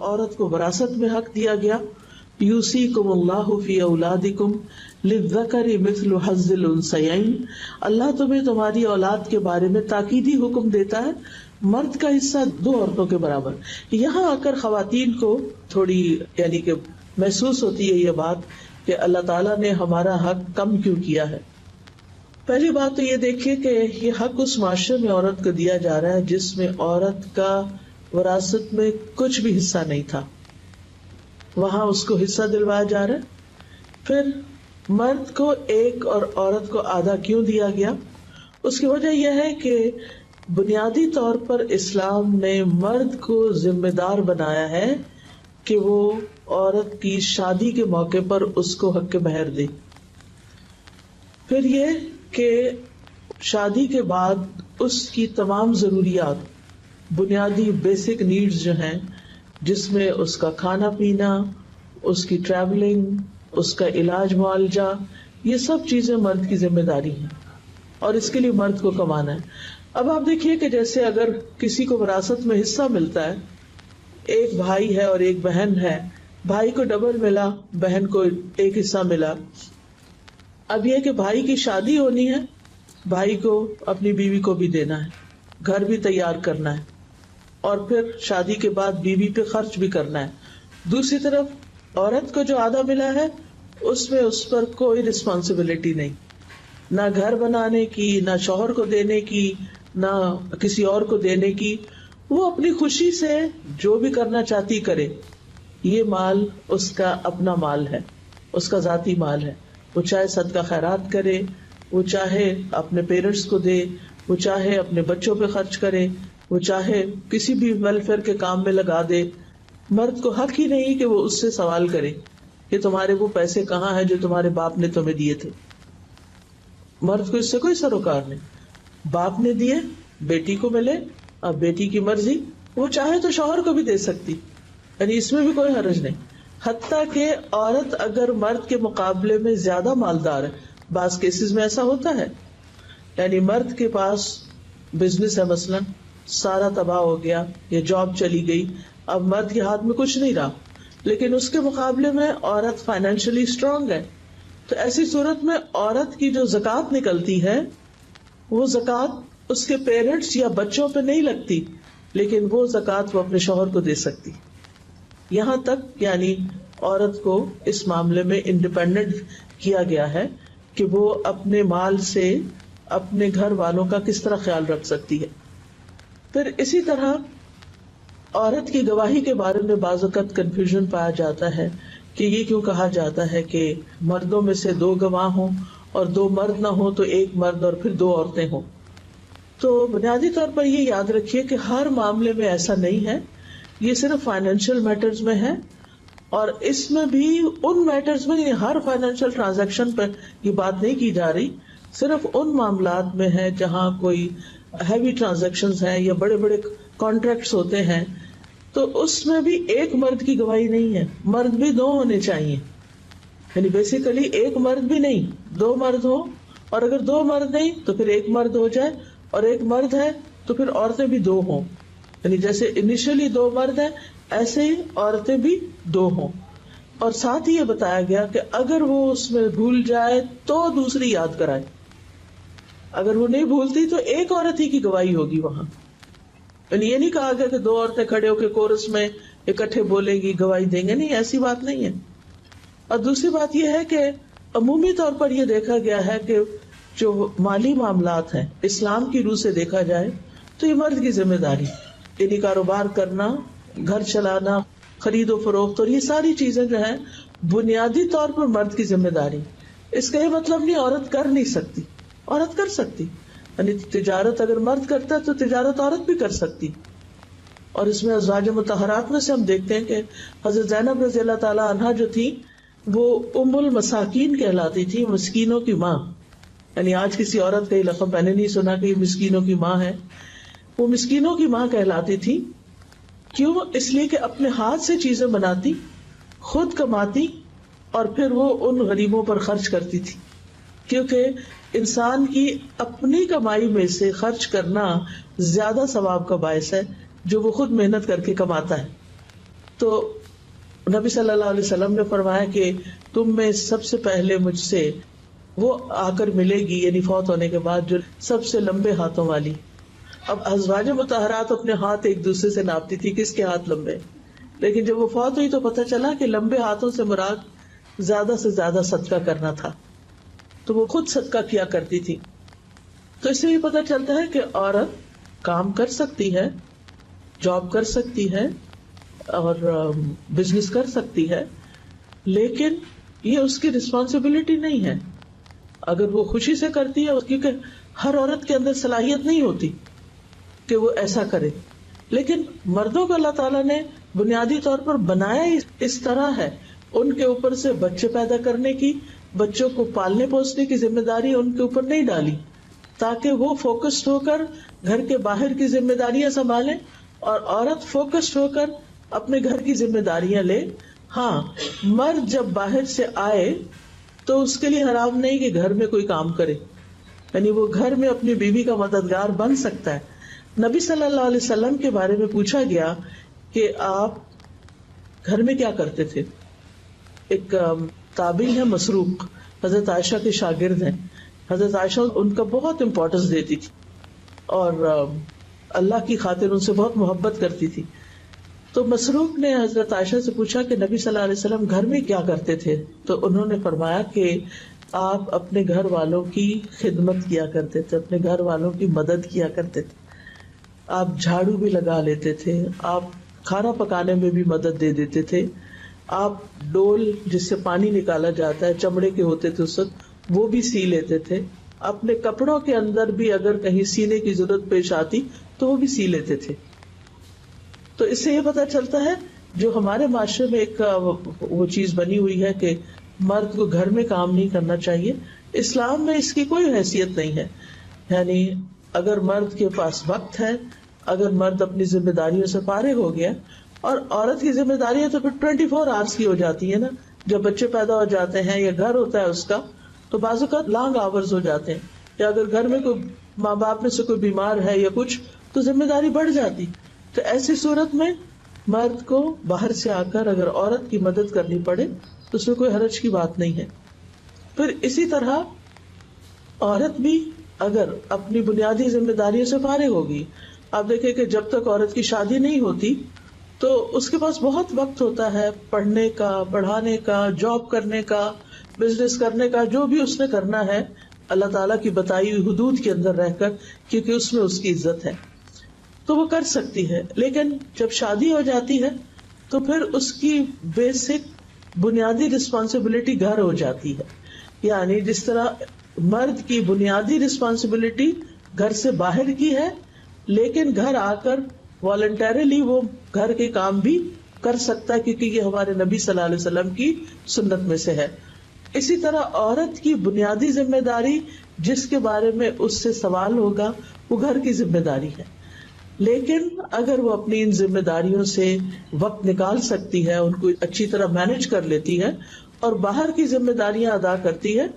عورت کو وراثت میں حق دیا گیا. یوصیکم اللہ فی اولادکم للذکر مثل حظ الانثیین. اللہ تمہیں تمہاری اولاد کے بارے میں تاکیدی حکم دیتا ہے مرد کا حصہ 2 عورتوں کے برابر. یہاں آ کر خواتین کو تھوڑی یعنی کہ محسوس ہوتی ہے یہ بات کہ اللہ تعالیٰ نے ہمارا حق کم کیوں کیا ہے. پہلی بات تو یہ دیکھیے کہ یہ حق اس معاشرے میں عورت کو دیا جا رہا ہے جس میں عورت کا وراثت میں کچھ بھی حصہ نہیں تھا، وہاں اس کو حصہ دلوایا جا رہا ہے. پھر مرد کو 1 اور عورت کو آدھا کیوں دیا گیا؟ اس کی وجہ یہ ہے کہ بنیادی طور پر اسلام نے مرد کو ذمہ دار بنایا ہے کہ وہ عورت کی شادی کے موقع پر اس کو حق مہر دے. پھر یہ کہ شادی کے بعد اس کی تمام ضروریات، بنیادی بیسک نیڈز جو ہیں، جس میں اس کا کھانا پینا، اس کی ٹریولنگ، اس کا علاج معالجہ، یہ سب چیزیں مرد کی ذمہ داری ہیں اور اس کے لیے مرد کو کمانا ہے. اب آپ دیکھیے کہ جیسے اگر کسی کو وراثت میں حصہ ملتا ہے، ایک بھائی ہے اور ایک بہن ہے، بھائی کو ڈبل ملا، بہن کو 1 حصہ ملا. اب یہ کہ بھائی کی شادی ہونی ہے، بھائی کو اپنی بیوی کو بھی دینا ہے، گھر بھی تیار کرنا ہے اور پھر شادی کے بعد بیوی پہ خرچ بھی کرنا ہے. دوسری طرف عورت کو جو آدھا ملا ہے اس میں اس پر کوئی رسپانسبلٹی نہیں، نہ گھر بنانے کی، نہ شوہر کو دینے کی، نہ کسی اور کو دینے کی. وہ اپنی خوشی سے جو بھی کرنا چاہتی کرے. یہ مال اس کا اپنا مال ہے، اس کا ذاتی مال ہے. وہ چاہے صدقہ خیرات کرے، وہ چاہے اپنے پیرنٹس کو دے، وہ چاہے اپنے بچوں پہ خرچ کرے، وہ چاہے کسی بھی ویلفیئر کے کام میں لگا دے. مرد کو حق ہی نہیں کہ وہ اس سے سوال کرے کہ تمہارے وہ پیسے کہاں ہیں جو تمہارے باپ نے تمہیں دیے تھے. مرد کو اس سے کوئی سروکار نہیں. باپ نے دیے، بیٹی کو ملے، اب بیٹی کی مرضی، وہ چاہے تو شوہر کو بھی دے سکتی، یعنی اس میں بھی کوئی حرج نہیں. حتیٰ کہ عورت اگر مرد کے مقابلے میں زیادہ مالدار ہے، بعض کیسز میں ایسا ہوتا ہے، یعنی مرد کے پاس بزنس ہے مثلا، سارا تباہ ہو گیا یا جاب چلی گئی، اب مرد کے ہاتھ میں کچھ نہیں رہا، لیکن اس کے مقابلے میں عورت فائنینشلی اسٹرانگ ہے، تو ایسی صورت میں عورت کی جو زکوٰۃ نکلتی ہے وہ زکوٰۃ اس کے پیرنٹس یا بچوں پہ نہیں لگتی، لیکن وہ زکوٰۃ وہ اپنے شوہر کو دے سکتی. یہاں تک یعنی عورت کو اس معاملے میں انڈیپینڈنٹ کیا گیا ہے کہ وہ اپنے مال سے اپنے گھر والوں کا کس طرح خیال رکھ سکتی ہے. پھر اسی طرح عورت کی گواہی کے بارے میں بعض اوقات کنفیوژن پایا جاتا ہے کہ یہ کیوں کہا جاتا ہے کہ مردوں میں سے 2 گواہ ہوں اور 2 مرد نہ ہوں تو 1 مرد اور پھر 2 عورتیں ہوں. تو بنیادی طور پر یہ یاد رکھیے کہ ہر معاملے میں ایسا نہیں ہے، یہ صرف فائنینشیل میٹرز میں ہے، اور اس میں بھی ان میٹرز میں، یعنی ہر فائنینشیل ٹرانزیکشن پر یہ بات نہیں کی جا رہی، صرف ان معاملات میں ہے جہاں کوئی ہیوی ٹرانزیکشنز ہیں یا بڑے بڑے کانٹریکٹس ہوتے ہیں، تو اس میں بھی 1 مرد کی گواہی نہیں ہے، مرد بھی 2 ہونے چاہیے. یعنی بیسیکلی 1 مرد بھی نہیں، 2 مرد ہو، اور اگر 2 مرد نہیں تو پھر 1 مرد ہو جائے، اور 1 مرد ہے تو پھر عورتیں بھی 2 ہوں. یعنی جیسے انیشلی 2 مرد ہیں ایسے ہی عورتیں بھی 2 ہوں. اور ساتھ ہی یہ بتایا گیا کہ اگر وہ اس میں بھول جائے تو دوسری یاد کرائے، اگر وہ نہیں بھولتی تو 1 عورت ہی کی گواہی ہوگی وہاں. یعنی یہ نہیں کہا گیا کہ 2 عورتیں کھڑے ہو کے کورس میں اکٹھے بولیں گی گواہی دیں گے، نہیں، ایسی بات نہیں ہے. اور دوسری بات یہ ہے کہ عمومی طور پر یہ دیکھا گیا ہے کہ جو مالی معاملات ہیں اسلام کی روح سے دیکھا جائے تو یہ مرد کی ذمہ داری، یعنی کاروبار کرنا، گھر چلانا، خرید و فروخت، اور یہ ساری چیزیں جو ہیں بنیادی طور پر مرد کی ذمہ داری. اس کا یہ مطلب نہیں عورت کر نہیں سکتی، عورت کر سکتی، یعنی تجارت اگر مرد کرتا ہے تو تجارت عورت بھی کر سکتی. اور اس میں ازواج مطہرات میں سے ہم دیکھتے ہیں کہ حضرت زینب رضی اللہ تعالی عنہا جو تھی وہ ام المساکین کہلاتی تھی، مسکینوں کی ماں. یعنی آج کسی عورت کا یہ لقب میں نے نہیں سنا کہ یہ مسکینوں کی ماں ہے. وہ مسکینوں کی ماں کہلاتی تھی. کیوں؟ اس لیے کہ اپنے ہاتھ سے چیزیں بناتی، خود کماتی، اور پھر وہ ان غریبوں پر خرچ کرتی تھی. کیونکہ انسان کی اپنی کمائی میں سے خرچ کرنا زیادہ ثواب کا باعث ہے جو وہ خود محنت کر کے کماتا ہے. تو نبی صلی اللہ علیہ وسلم نے فرمایا کہ تم میں سب سے پہلے مجھ سے وہ آ کر ملے گی، یعنی فوت ہونے کے بعد، جو سب سے لمبے ہاتھوں والی. اب ازواج مطہرات اپنے ہاتھ ایک دوسرے سے ناپتی تھی کس کے ہاتھ لمبے، لیکن جب وہ فوت ہوئی تو پتہ چلا کہ لمبے ہاتھوں سے مراد زیادہ سے زیادہ صدقہ کرنا تھا، تو وہ خود صدقہ کیا کرتی تھی. تو اس سے یہ پتہ چلتا ہے کہ عورت کام کر سکتی ہے، جاب کر سکتی ہے اور بزنس کر سکتی ہے، لیکن یہ اس کی رسپانسبلٹی نہیں ہے. اگر وہ خوشی سے کرتی ہے، کیونکہ ہر عورت کے اندر صلاحیت نہیں ہوتی کہ وہ ایسا کرے، لیکن مردوں کو اللہ تعالیٰ نے بنیادی طور پر بنایا اس طرح ہے، ان کے اوپر سے بچے پیدا کرنے کی، بچوں کو پالنے پوسنے کی ذمہ داری ان کے اوپر نہیں ڈالی، تاکہ وہ فوکسڈ ہو کر گھر کے باہر کی ذمہ داریاں سنبھالیں اور عورت فوکسڈ ہو کر اپنے گھر کی ذمہ داریاں لے. ہاں، مرد جب باہر سے آئے تو اس کے لیے حرام نہیں کہ گھر میں کوئی کام کرے، یعنی وہ گھر میں اپنی بیوی کا مددگار بن سکتا ہے. نبی صلی اللہ علیہ وسلم کے بارے میں پوچھا گیا کہ آپ گھر میں کیا کرتے تھے. ایک تابعی ہے مسروق، حضرت عائشہ کے شاگرد ہیں. حضرت عائشہ ان کا بہت امپورٹنس دیتی تھی اور اللہ کی خاطر ان سے بہت محبت کرتی تھی. تو مسروق نے حضرت عائشہ سے پوچھا کہ نبی صلی اللہ علیہ وسلم گھر میں کیا کرتے تھے، تو انہوں نے فرمایا کہ آپ اپنے گھر والوں کی خدمت کیا کرتے تھے، اپنے گھر والوں کی مدد کیا کرتے تھے، آپ جھاڑو بھی لگا لیتے تھے، آپ کھانا پکانے میں بھی مدد دے دیتے تھے، آپ ڈول جس سے پانی نکالا جاتا ہے چمڑے کے ہوتے تھے اس وقت وہ بھی سی لیتے تھے، اپنے کپڑوں کے اندر بھی اگر کہیں سینے کی ضرورت پیش آتی تو وہ بھی سی لیتے تھے. تو اس سے یہ پتہ چلتا ہے جو ہمارے معاشرے میں ایک وہ چیز بنی ہوئی ہے کہ مرد کو گھر میں کام نہیں کرنا چاہیے، اسلام میں اس کی کوئی حیثیت نہیں ہے. یعنی اگر مرد کے پاس وقت ہے، اگر مرد اپنی ذمہ داریوں سے فارغ ہو گیا، اور عورت کی ذمہ داریاں تو پھر 24 آورس کی ہو جاتی ہے نا. جب بچے پیدا ہو جاتے ہیں یا گھر ہوتا ہے اس کا تو بعض اوقات لانگ آورز ہو جاتے ہیں، یا اگر گھر میں کوئی ماں باپ میں سے کوئی بیمار ہے یا کچھ تو ذمہ داری بڑھ جاتی. تو ایسی صورت میں مرد کو باہر سے آ کر اگر عورت کی مدد کرنی پڑے تو اس میں کوئی حرج کی بات نہیں ہے. پھر اسی طرح عورت بھی اگر اپنی بنیادی ذمہ داریوں سے فارغ ہوگی، آپ دیکھیں کہ جب تک عورت کی شادی نہیں ہوتی تو اس کے پاس بہت وقت ہوتا ہے پڑھنے کا، پڑھانے کا، جاب کرنے کا، بزنس کرنے کا، جو بھی اس نے کرنا ہے اللہ تعالیٰ کی بتائی ہوئی حدود کے اندر رہ کر، کیونکہ اس میں اس کی عزت ہے تو وہ کر سکتی ہے. لیکن جب شادی ہو جاتی ہے تو پھر اس کی بیسک بنیادی رسپانسبلٹی گھر ہو جاتی ہے. یعنی جس طرح مرد کی بنیادی رسپانسبلٹی گھر سے باہر کی ہے، لیکن گھر آ کر والنٹریلی وہ گھر کے کام بھی کر سکتا ہے، کیونکہ یہ ہمارے نبی صلی اللہ علیہ وسلم کی سنت میں سے ہے. اسی طرح عورت کی بنیادی ذمہ داری جس کے بارے میں اس سے سوال ہوگا وہ گھر کی ذمہ داری ہے، لیکن اگر وہ اپنی ان ذمہ داریوں سے وقت نکال سکتی ہے، ان کو اچھی طرح مینج کر لیتی ہے اور باہر کی ذمہ داریاں ادا کرتی ہے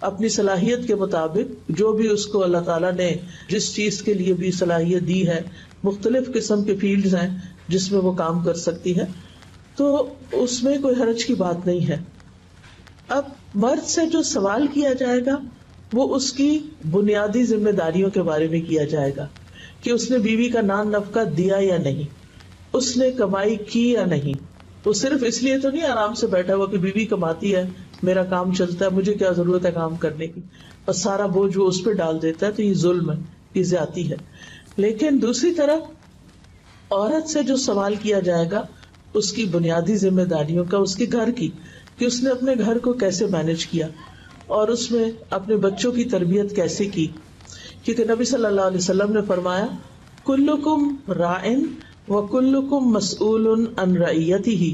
اپنی صلاحیت کے مطابق، جو بھی اس کو اللہ تعالیٰ نے جس چیز کے لیے بھی صلاحیت دی ہے، مختلف قسم کے فیلڈز ہیں جس میں وہ کام کر سکتی ہے، تو اس میں کوئی حرج کی بات نہیں ہے. اب مرد سے جو سوال کیا جائے گا وہ اس کی بنیادی ذمہ داریوں کے بارے میں کیا جائے گا کہ اس نے بیوی کا نان نفقہ دیا یا نہیں، اس نے کمائی کی یا نہیں. وہ صرف اس لیے تو نہیں آرام سے بیٹھا ہوا کہ بیوی کماتی ہے، میرا کام چلتا ہے، مجھے کیا ضرورت ہے کام کرنے کی، اور سارا بوجھ وہ اس پہ ڈال دیتا ہے، تو یہ ظلم ہے، یہ زیادتی ہے. لیکن دوسری طرف عورت سے جو سوال کیا جائے گا اس کی بنیادی ذمہ داریوں کا، اس کے گھر کی، کہ اس نے اپنے گھر کو کیسے مینج کیا اور اس میں اپنے بچوں کی تربیت کیسے کی. کیونکہ نبی صلی اللہ علیہ وسلم نے فرمایا کلکم راعن وکلکم مسئول عن رعیتہ،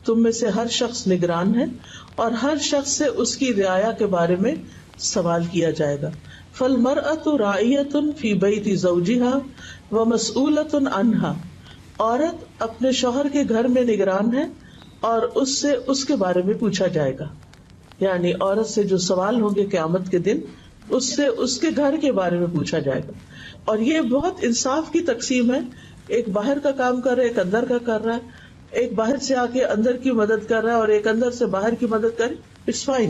تم میں سے ہر شخص نگران ہے اور ہر شخص سے اس کی رعایا کے بارے میں سوال کیا جائے گا. فالمرأة راعیۃ فی بیت زوجها ومسئولۃ عنها، عورت اپنے شوہر کے گھر میں نگران ہے اور اس سے اس کے بارے میں پوچھا جائے گا. یعنی عورت سے جو سوال ہوں گے قیامت کے دن اس سے اس کے گھر کے بارے میں پوچھا جائے گا. اور یہ بہت انصاف کی تقسیم ہے، ایک باہر کا کام کر رہا ہے، ایک اندر کا کر رہا ہے، ایک باہر سے آ کے اندر کی مدد کر رہا ہے اور ایک اندر سے باہر کی مدد کرے، اٹس فائن.